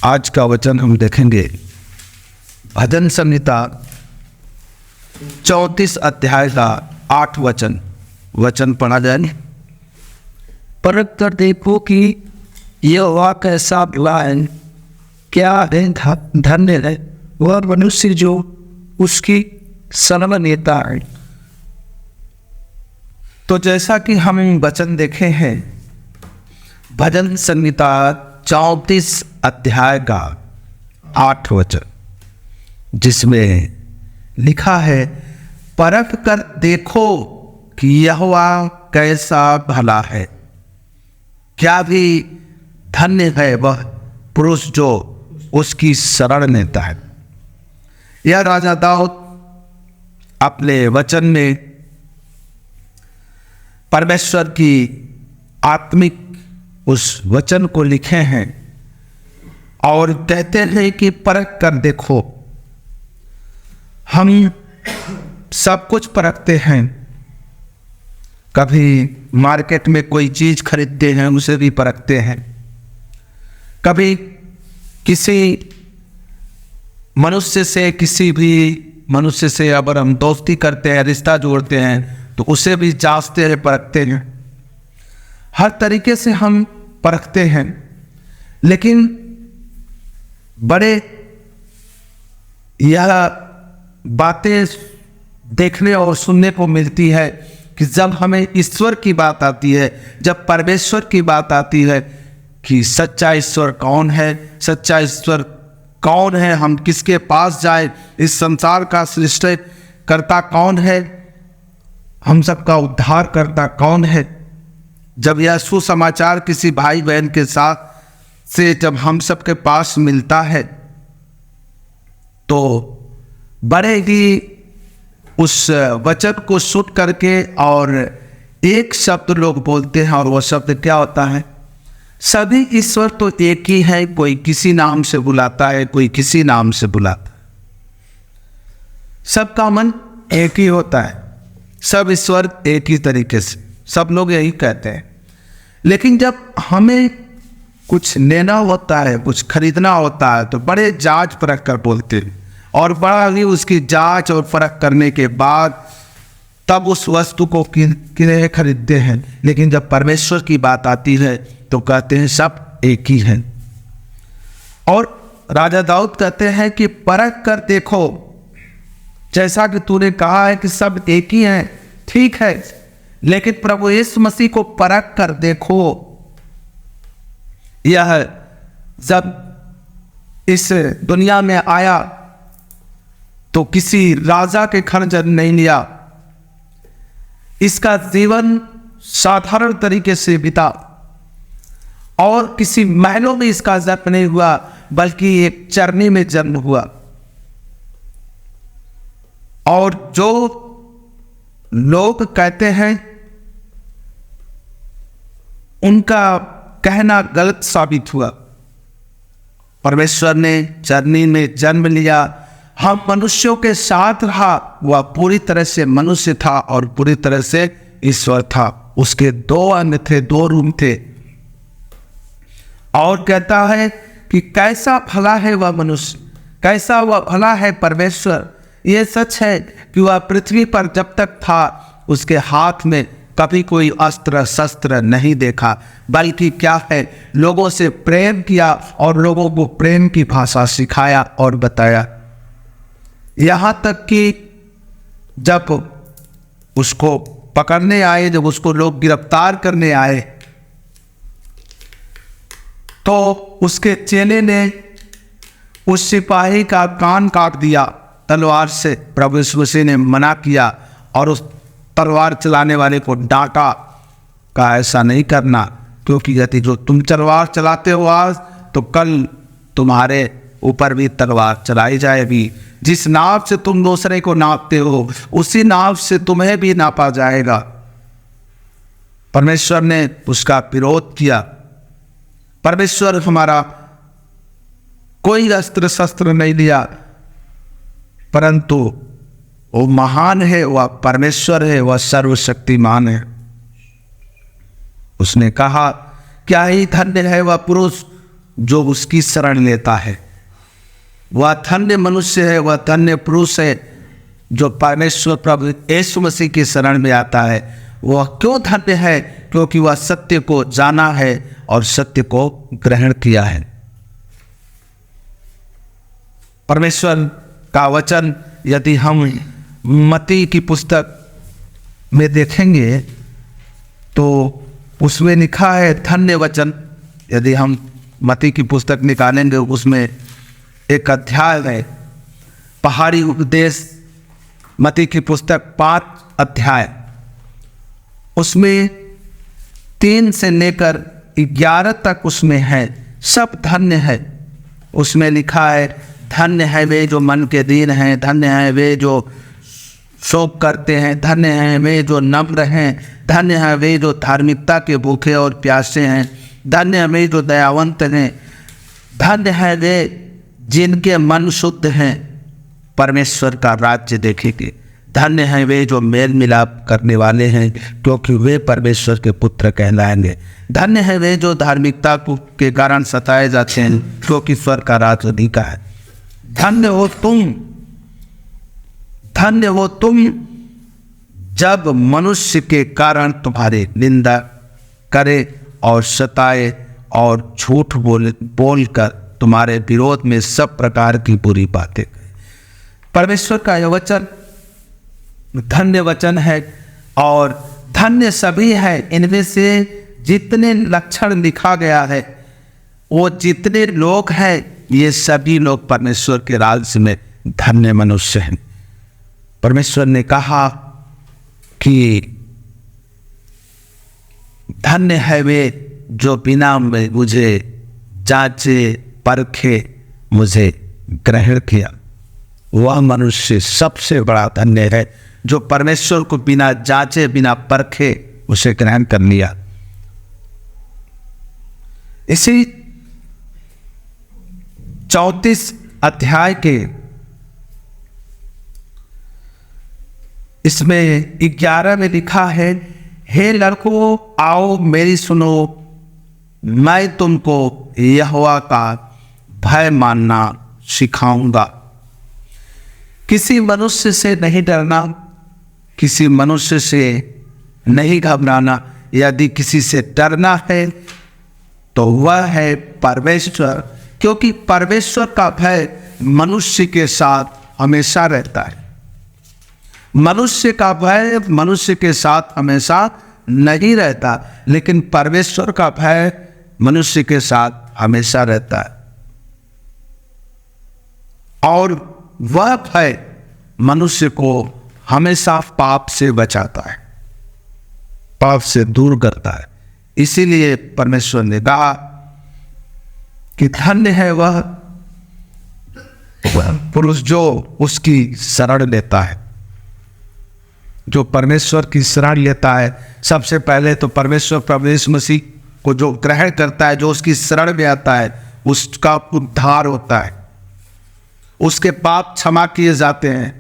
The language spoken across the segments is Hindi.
आज का वचन हम देखेंगे भजन संहिता 34 अध्याय का 8 वचन पढ़ा जाए। परख कर देखो कि यहोवा कैसा भला है, क्या है धन्य है वह मनुष्य जो उसकी शरण लेता है। तो जैसा कि हम वचन देखे हैं भजन संहिता 34 अध्याय का 8 वचन, जिसमें लिखा है परख कर देखो कि यहोवा कैसा भला है, क्या भी धन्य है वह पुरुष जो उसकी शरण लेता है। यह राजा दाऊद अपने वचन में परमेश्वर की आत्मिक उस वचन को लिखे हैं और कहते हैं कि परख कर देखो। हम सब कुछ परखते हैं, कभी मार्केट में कोई चीज खरीदते हैं उसे भी परखते हैं, कभी किसी मनुष्य से अगर हम दोस्ती करते हैं, रिश्ता जोड़ते हैं तो उसे भी जांचते हैं, परखते हैं। हर तरीके से हम परखते हैं, लेकिन बड़े यह बातें देखने और सुनने को मिलती है कि जब हमें ईश्वर की बात आती है, जब परमेश्वर की बात आती है कि सच्चा ईश्वर कौन है, सच्चा ईश्वर कौन है, हम किसके पास जाए, इस संसार का सृष्टि करता कौन है, हम सबका उद्धार करता कौन है। जब यह सुसमाचार किसी भाई बहन के साथ से जब हम सबके पास मिलता है तो बड़े ही उस वचन को सुन करके और एक शब्द लोग बोलते हैं, और वह शब्द क्या होता है? सभी ईश्वर तो एक ही है, कोई किसी नाम से बुलाता है, कोई किसी नाम से बुलाता है, सबका मन एक ही होता है, सब ईश्वर एक ही तरीके से, सब लोग यही कहते हैं। लेकिन जब हमें कुछ लेना होता है, कुछ खरीदना होता है तो बड़े जांच परख कर बोलते हैं, और बड़ा ही उसकी जांच और परख करने के बाद तब उस वस्तु को किने खरीदते हैं। लेकिन जब परमेश्वर की बात आती है तो कहते हैं सब एक ही हैं। और राजा दाऊद कहते हैं कि परख कर देखो, जैसा कि तूने कहा है कि सब एक ही हैं, ठीक है, लेकिन प्रभु यीशु मसीह को परख कर देखो। यह जब इस दुनिया में आया तो किसी राजा के घर जन्म नहीं लिया, इसका जीवन साधारण तरीके से बीता, और किसी महलों में इसका जन्म नहीं हुआ, बल्कि एक चरनी में जन्म हुआ। और जो लोग कहते हैं उनका कहना गलत साबित हुआ। परमेश्वर ने चरनी में जन्म लिया, हम मनुष्यों के साथ रहा, वह पूरी तरह से मनुष्य था और पूरी तरह से ईश्वर था। उसके 2 अंग थे, 2 रूप थे। और कहता है कि कैसा भला है वह मनुष्य, कैसा वह भला है परमेश्वर। यह सच है कि वह पृथ्वी पर जब तक था उसके हाथ में कभी कोई अस्त्र शस्त्र नहीं देखा, बल्कि क्या है, लोगों से प्रेम किया और लोगों को प्रेम की भाषा सिखाया और बताया। यहाँ तक कि जब उसको पकड़ने आए, जब उसको लोग गिरफ्तार करने आए, तो उसके चेले ने उस सिपाही का कान काट दिया तलवार से। प्रभु यीशु मसीह ने मना किया और उस तलवार चलाने वाले को डांटा, कहा ऐसा नहीं करना, क्योंकि यदि जो तुम तलवार चलाते हो आज, तो कल तुम्हारे ऊपर भी तलवार चलाई जाएगी। जिस नाव से तुम दूसरे को नापते हो उसी नाव से तुम्हें भी नापा जाएगा। परमेश्वर ने उसका विरोध किया। परमेश्वर हमारा कोई अस्त्र शस्त्र नहीं लिया, परंतु वो महान है, वह परमेश्वर है, वह सर्वशक्तिमान है। उसने कहा क्या ही धन्य है वह पुरुष जो उसकी शरण लेता है। वह धन्य मनुष्य है, वह धन्य पुरुष है जो परमेश्वर प्रभु यीशु मसीह की शरण में आता है। वह क्यों धन्य है? क्योंकि वह सत्य को जाना है और सत्य को ग्रहण किया है। परमेश्वर का वचन यदि हम मत्ती की पुस्तक में देखेंगे तो उसमें लिखा है धन्य वचन। यदि हम मत्ती की पुस्तक निकालेंगे, उसमें एक अध्याय है पहाड़ी उपदेश, मत्ती की पुस्तक 5 अध्याय, उसमें 3 से लेकर 11 तक उसमें है, सब धन्य है। उसमें लिखा है धन्य है वे जो मन के दीन हैं, धन्य है वे जो शोक करते हैं, धन्य है वे जो नम्र हैं, धन्य है वे जो धार्मिकता के भूखे और प्यासे हैं, धन्य है वे जो दयावंत हैं, धन्य है वे जिनके मन शुद्ध हैं, परमेश्वर का राज्य देखेंगे। धन्य है वे जो मेल मिलाप करने वाले हैं, क्योंकि वे परमेश्वर के पुत्र कहलाएंगे। धन्य है वे जो धार्मिकता के कारण सताए जाते हैं, क्योंकि स्वर्ग का राज्य उन्हीं का है। धन्य हो तुम जब मनुष्य के कारण तुम्हारी निंदा करे और सताए और झूठ बोलकर तुम्हारे विरोध में सब प्रकार की बुरी बातें करें। परमेश्वर का यह वचन धन्य वचन है और धन्य सभी है। इनमें से जितने लक्षण लिखा गया है, वो जितने लोग हैं, ये सभी लोग परमेश्वर के राज्य में धन्य मनुष्य हैं। परमेश्वर ने कहा कि धन्य है वे जो बिना मुझे जांचे परखे मुझे ग्रहण किया। वह मनुष्य सबसे बड़ा धन्य है जो परमेश्वर को बिना जांचे बिना परखे उसे ग्रहण कर लिया। इसी 34 अध्याय के इसमें 11 में लिखा है, हे लड़कों आओ मेरी सुनो, मैं तुमको यहोवा का भय मानना सिखाऊंगा। किसी मनुष्य से नहीं डरना, किसी मनुष्य से नहीं घबराना। यदि किसी से डरना है तो वह है परमेश्वर, क्योंकि परमेश्वर का भय मनुष्य के साथ हमेशा रहता है। मनुष्य का भय मनुष्य के साथ हमेशा नहीं रहता, लेकिन परमेश्वर का भय मनुष्य के साथ हमेशा रहता है। और वह भय मनुष्य को हमेशा पाप से बचाता है, पाप से दूर करता है। इसीलिए परमेश्वर ने कहा कि धन्य है वह पुरुष जो उसकी शरण लेता है, जो परमेश्वर की शरण लेता है। सबसे पहले तो परमेश्वर प्रभु यीशु मसीह को जो ग्रहण करता है, जो उसकी शरण में आता है, उसका उद्धार होता है, उसके पाप क्षमा किए जाते हैं,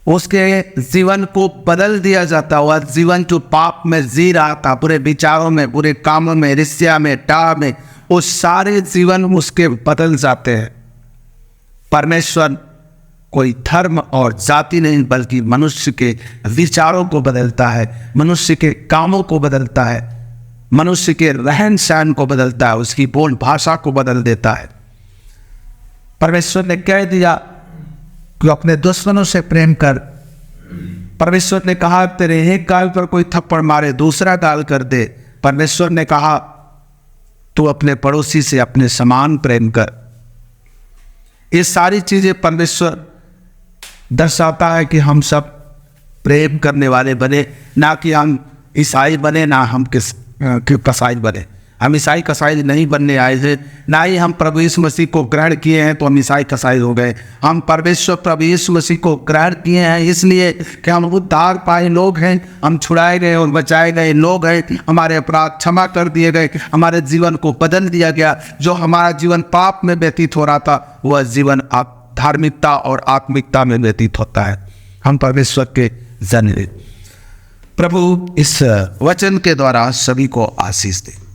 उसके जीवन को बदल दिया जाता है। वह जीवन जो पाप में जी रहा था, बुरे विचारों में, बुरे कामों में, ईर्ष्या में, डाह में, वो सारे जीवन उसके बदल जाते हैं। परमेश्वर कोई धर्म और जाति नहीं, बल्कि मनुष्य के विचारों को बदलता है, मनुष्य के कामों को बदलता है, मनुष्य के रहन सहन को बदलता है, उसकी बोल भाषा को बदल देता है। परमेश्वर ने कह दिया कि अपने दुश्मनों से प्रेम कर। परमेश्वर ने कहा तेरे एक गाल पर कोई थप्पड़ मारे दूसरा गाल कर दे। परमेश्वर ने कहा तू अपने पड़ोसी से अपने समान प्रेम कर। ये सारी चीजें परमेश्वर दर्शाता है कि हम सब प्रेम करने वाले बने, ना कि हम ईसाई बने, ना हम कसाई बने। हम ईसाई कसाई नहीं बनने आए थे, ना ही हम प्रभु यीशु मसीह को ग्रहण किए हैं तो हम ईसाई कसाई हो गए। हम परमेश्वर प्रभु यीशु मसीह को ग्रहण किए हैं इसलिए कि हम उद्धार पाए लोग हैं, हम छुड़ाए गए और बचाए गए लोग हैं, हमारे अपराध क्षमा कर दिए गए, हमारे जीवन को बदल दिया गया। जो हमारा जीवन पाप में व्यतीत हो रहा था, वह जीवन धार्मिकता और आत्मिकता में व्यतीत होता है। हम परमेश्वर के जन। प्रभु इस वचन के द्वारा सभी को आशीष दे।